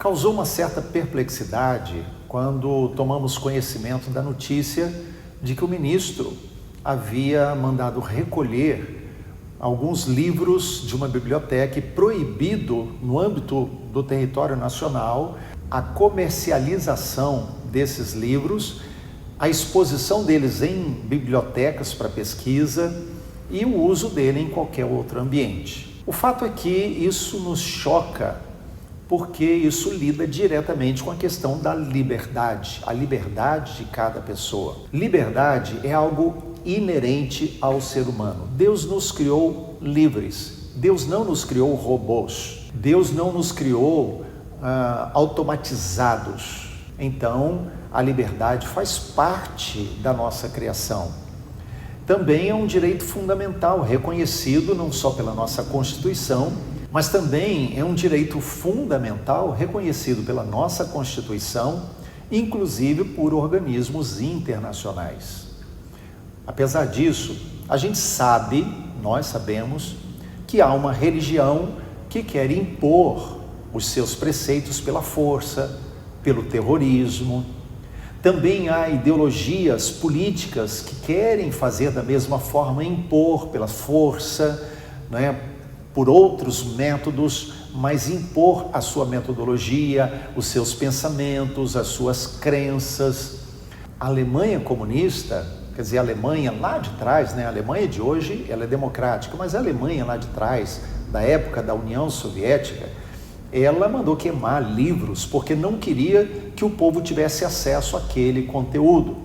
Causou uma certa perplexidade quando tomamos conhecimento da notícia de que o ministro havia mandado recolher alguns livros de uma biblioteca e proibido, no âmbito do território nacional, a comercialização desses livros, a exposição deles em bibliotecas para pesquisa e o uso dele em qualquer outro ambiente. O fato é que isso nos choca, porque isso lida diretamente com a questão da liberdade, a liberdade de cada pessoa. Liberdade é algo inerente ao ser humano. Deus nos criou livres. Deus não nos criou robôs. Deus não nos criou automatizados. Então, a liberdade faz parte da nossa criação. Também é um direito fundamental, reconhecido não só pela nossa Constituição, mas também é um direito fundamental reconhecido pela nossa Constituição, inclusive por organismos internacionais. Apesar disso, a gente sabe, nós sabemos, que há uma religião que quer impor os seus preceitos pela força, pelo terrorismo. Também há ideologias políticas que querem fazer da mesma forma, impor pela força, por outros métodos, mas impor a sua metodologia, os seus pensamentos, as suas crenças. A Alemanha comunista, quer dizer, a Alemanha lá de trás, a Alemanha de hoje ela é democrática, mas a Alemanha lá de trás, da época da União Soviética, ela mandou queimar livros porque não queria que o povo tivesse acesso àquele conteúdo.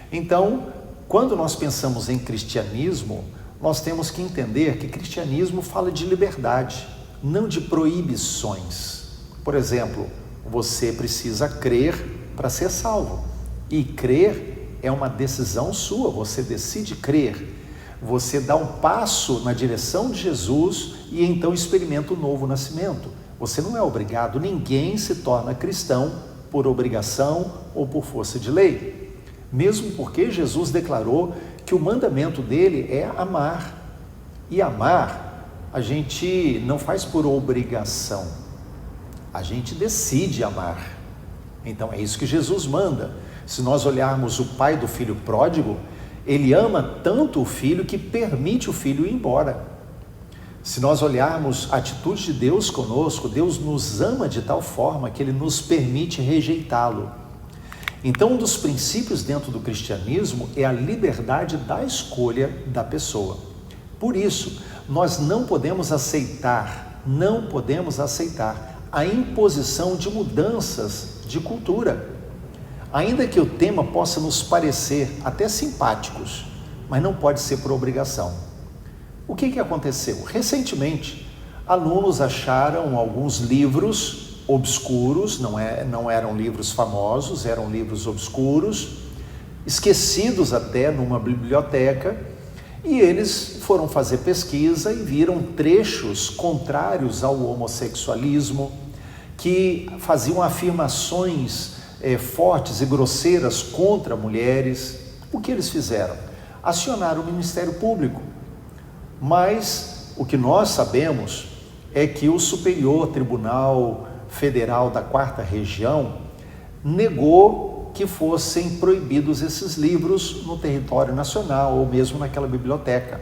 Então, quando nós pensamos em cristianismo, nós temos que entender que cristianismo fala de liberdade, não de proibições. Por exemplo, você precisa crer para ser salvo. E crer é uma decisão sua, você decide crer. Você dá um passo na direção de Jesus e então experimenta o novo nascimento. Você não é obrigado, ninguém se torna cristão por obrigação ou por força de lei. Mesmo porque Jesus declarou que o mandamento dele é amar. E amar, a gente não faz por obrigação, a gente decide amar. Então é isso que Jesus manda. Se nós olharmos o pai do filho pródigo, ele ama tanto o filho que permite o filho ir embora. Se nós olharmos a atitude de Deus conosco, Deus nos ama de tal forma que Ele nos permite rejeitá-lo. Então, um dos princípios dentro do cristianismo é a liberdade da escolha da pessoa. Por isso, nós não podemos aceitar a imposição de mudanças de cultura. Ainda que o tema possa nos parecer até simpáticos, mas não pode ser por obrigação. O que aconteceu? Recentemente, alunos acharam alguns livros obscuros, não eram livros famosos, eram livros obscuros, esquecidos até numa biblioteca, e eles foram fazer pesquisa e viram trechos contrários ao homossexualismo, que faziam afirmações fortes e grosseiras contra mulheres. O que eles fizeram? Acionaram o Ministério Público. Mas o que nós sabemos é que o Superior Tribunal Federal da 4ª Região negou que fossem proibidos esses livros no território nacional ou mesmo naquela biblioteca.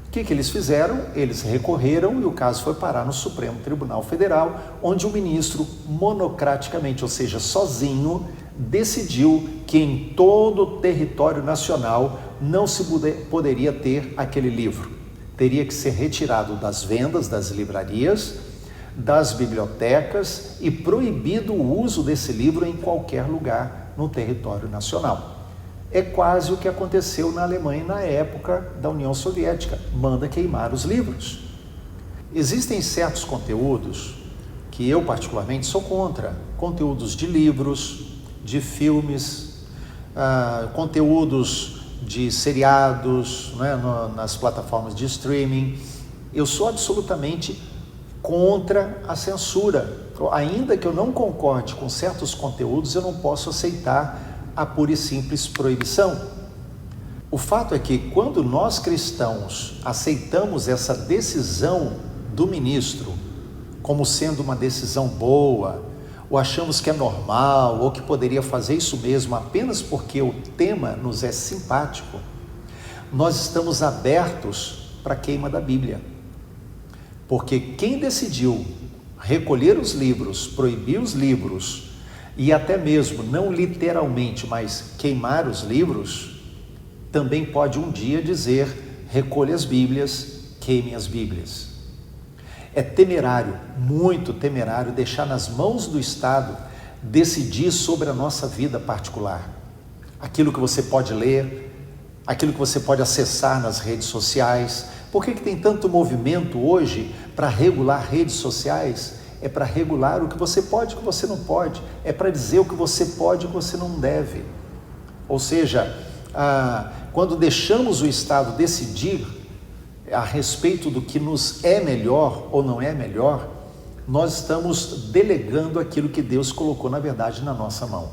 O que eles fizeram? Eles recorreram e o caso foi parar no Supremo Tribunal Federal, onde o ministro monocraticamente, ou seja, sozinho, decidiu que em todo o território nacional não se poderia ter aquele livro. Teria que ser retirado das vendas das livrarias, das bibliotecas e proibido o uso desse livro em qualquer lugar no território nacional. É quase o que aconteceu na Alemanha na época da União Soviética, manda queimar os livros. Existem certos conteúdos que eu particularmente sou contra, conteúdos de livros, de filmes, conteúdos de seriados, nas plataformas de streaming. Eu sou absolutamente contra a censura. Ainda que eu não concorde com certos conteúdos, eu não posso aceitar a pura e simples proibição. O fato é que quando nós cristãos aceitamos essa decisão do ministro como sendo uma decisão boa, ou achamos que é normal, ou que poderia fazer isso mesmo apenas porque o tema nos é simpático, nós estamos abertos para a queima da Bíblia. Porque quem decidiu recolher os livros, proibir os livros, e até mesmo, não literalmente, mas queimar os livros, também pode um dia dizer: recolha as Bíblias, queime as Bíblias. É temerário, muito temerário, deixar nas mãos do Estado decidir sobre a nossa vida particular. Aquilo que você pode ler, aquilo que você pode acessar nas redes sociais. Por que tem tanto movimento hoje para regular redes sociais? É para regular o que você pode e o que você não pode. É para dizer o que você pode e o que você não deve. Ou seja, quando deixamos o Estado decidir a respeito do que nos é melhor ou não é melhor, nós estamos delegando aquilo que Deus colocou, na verdade, na nossa mão.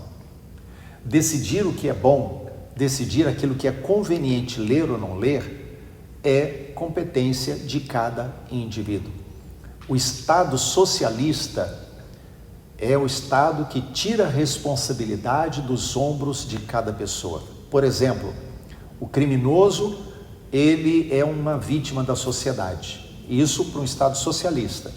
Decidir o que é bom, decidir aquilo que é conveniente ler ou não ler, é competência de cada indivíduo. O Estado socialista é o Estado que tira a responsabilidade dos ombros de cada pessoa. Por exemplo, o criminoso, ele é uma vítima da sociedade. Isso para um Estado socialista.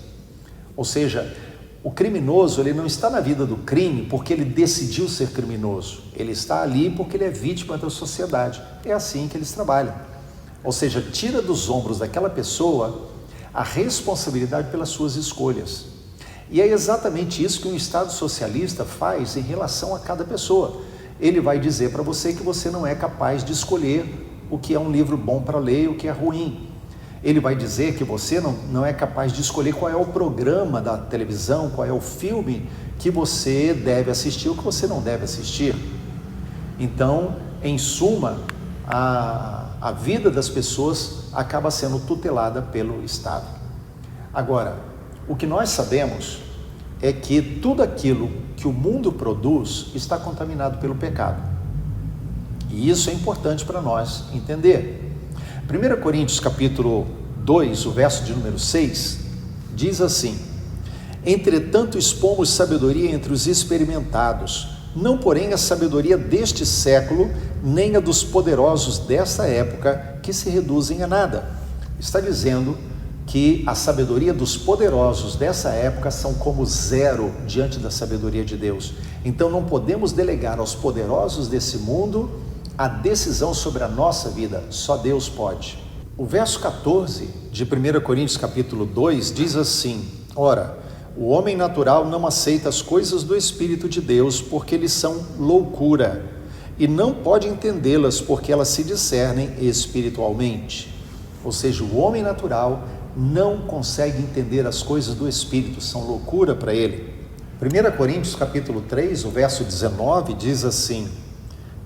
Ou seja, o criminoso, ele não está na vida do crime porque ele decidiu ser criminoso. Ele está ali porque ele é vítima da sociedade. É assim que eles trabalham. Ou seja, tira dos ombros daquela pessoa a responsabilidade pelas suas escolhas. E é exatamente isso que um Estado socialista faz em relação a cada pessoa. Ele vai dizer para você que você não é capaz de escolher o que é um livro bom para ler e o que é ruim. Ele vai dizer que você não é capaz de escolher qual é o programa da televisão, qual é o filme que você deve assistir ou que você não deve assistir. Então, em suma, a vida das pessoas acaba sendo tutelada pelo Estado. Agora, o que nós sabemos é que tudo aquilo que o mundo produz está contaminado pelo pecado. E isso é importante para nós entender. 1 Coríntios capítulo 2, o verso de número 6, diz assim: entretanto expomos sabedoria entre os experimentados, não porém a sabedoria deste século, nem a dos poderosos desta época, que se reduzem a nada. Está dizendo que a sabedoria dos poderosos dessa época são como zero diante da sabedoria de Deus. Então não podemos delegar aos poderosos desse mundo a decisão sobre a nossa vida, só Deus pode. O verso 14 de 1 Coríntios capítulo 2 diz assim: ora, o homem natural não aceita as coisas do Espírito de Deus, porque eles são loucura, e não pode entendê-las, porque elas se discernem espiritualmente. Ou seja, o homem natural não consegue entender as coisas do Espírito, são loucura para ele. 1 Coríntios capítulo 3, o verso 19 diz assim: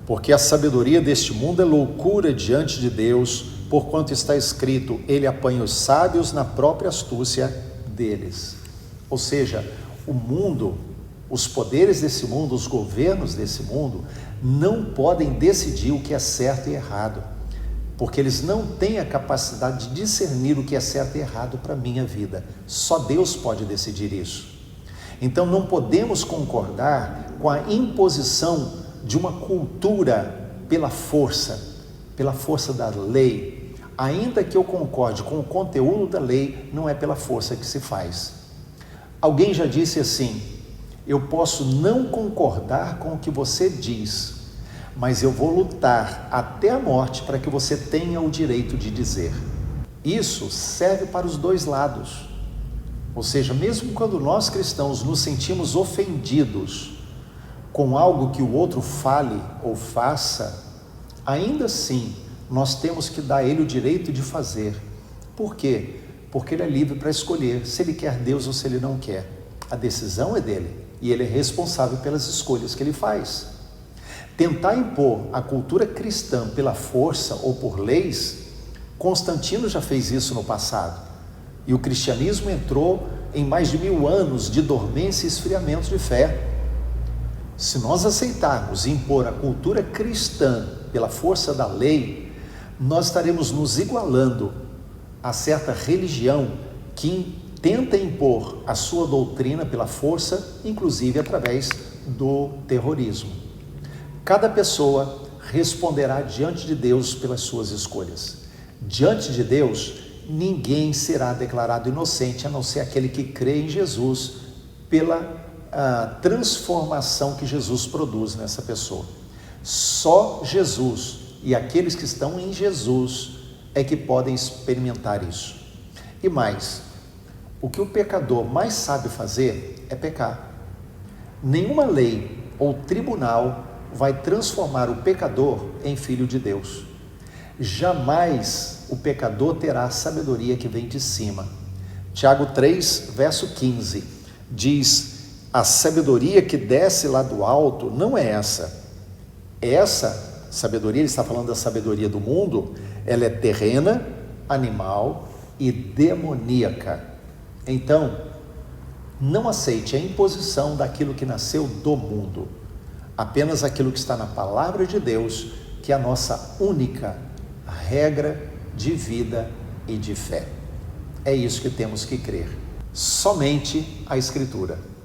porque a sabedoria deste mundo é loucura diante de Deus, porquanto está escrito: ele apanha os sábios na própria astúcia deles. Ou seja, o mundo, os poderes desse mundo, os governos desse mundo, não podem decidir o que é certo e errado, porque eles não têm a capacidade de discernir o que é certo e errado para a minha vida. Só Deus pode decidir isso. Então não podemos concordar com a imposição de uma cultura pela força da lei. Ainda que eu concorde com o conteúdo da lei, não é pela força que se faz. Alguém já disse assim: eu posso não concordar com o que você diz, mas eu vou lutar até a morte para que você tenha o direito de dizer. Isso serve para os dois lados. Ou seja, mesmo quando nós cristãos nos sentimos ofendidos com algo que o outro fale ou faça, ainda assim nós temos que dar a ele o direito de fazer. Por quê? Porque ele é livre para escolher se ele quer Deus ou se ele não quer. A decisão é dele e ele é responsável pelas escolhas que ele faz. Tentar impor a cultura cristã pela força ou por leis, Constantino já fez isso no passado. E o cristianismo entrou em mais de 1000 anos de dormência e esfriamento de fé. Se nós aceitarmos impor a cultura cristã pela força da lei, nós estaremos nos igualando a certa religião que tenta impor a sua doutrina pela força, inclusive através do terrorismo. Cada pessoa responderá diante de Deus pelas suas escolhas. Diante de Deus, ninguém será declarado inocente, a não ser aquele que crê em Jesus pela transformação que Jesus produz nessa pessoa. Só Jesus e aqueles que estão em Jesus é que podem experimentar isso. E mais, o que o pecador mais sabe fazer é pecar. Nenhuma lei ou tribunal vai transformar o pecador em filho de Deus. Jamais o pecador terá a sabedoria que vem de cima. Tiago 3, verso 15, diz: a sabedoria que desce lá do alto não é essa. Essa sabedoria, ele está falando da sabedoria do mundo, ela é terrena, animal e demoníaca. Então, não aceite a imposição daquilo que nasceu do mundo. Apenas aquilo que está na palavra de Deus, que é a nossa única regra de vida e de fé. É isso que temos que crer. Somente a Escritura.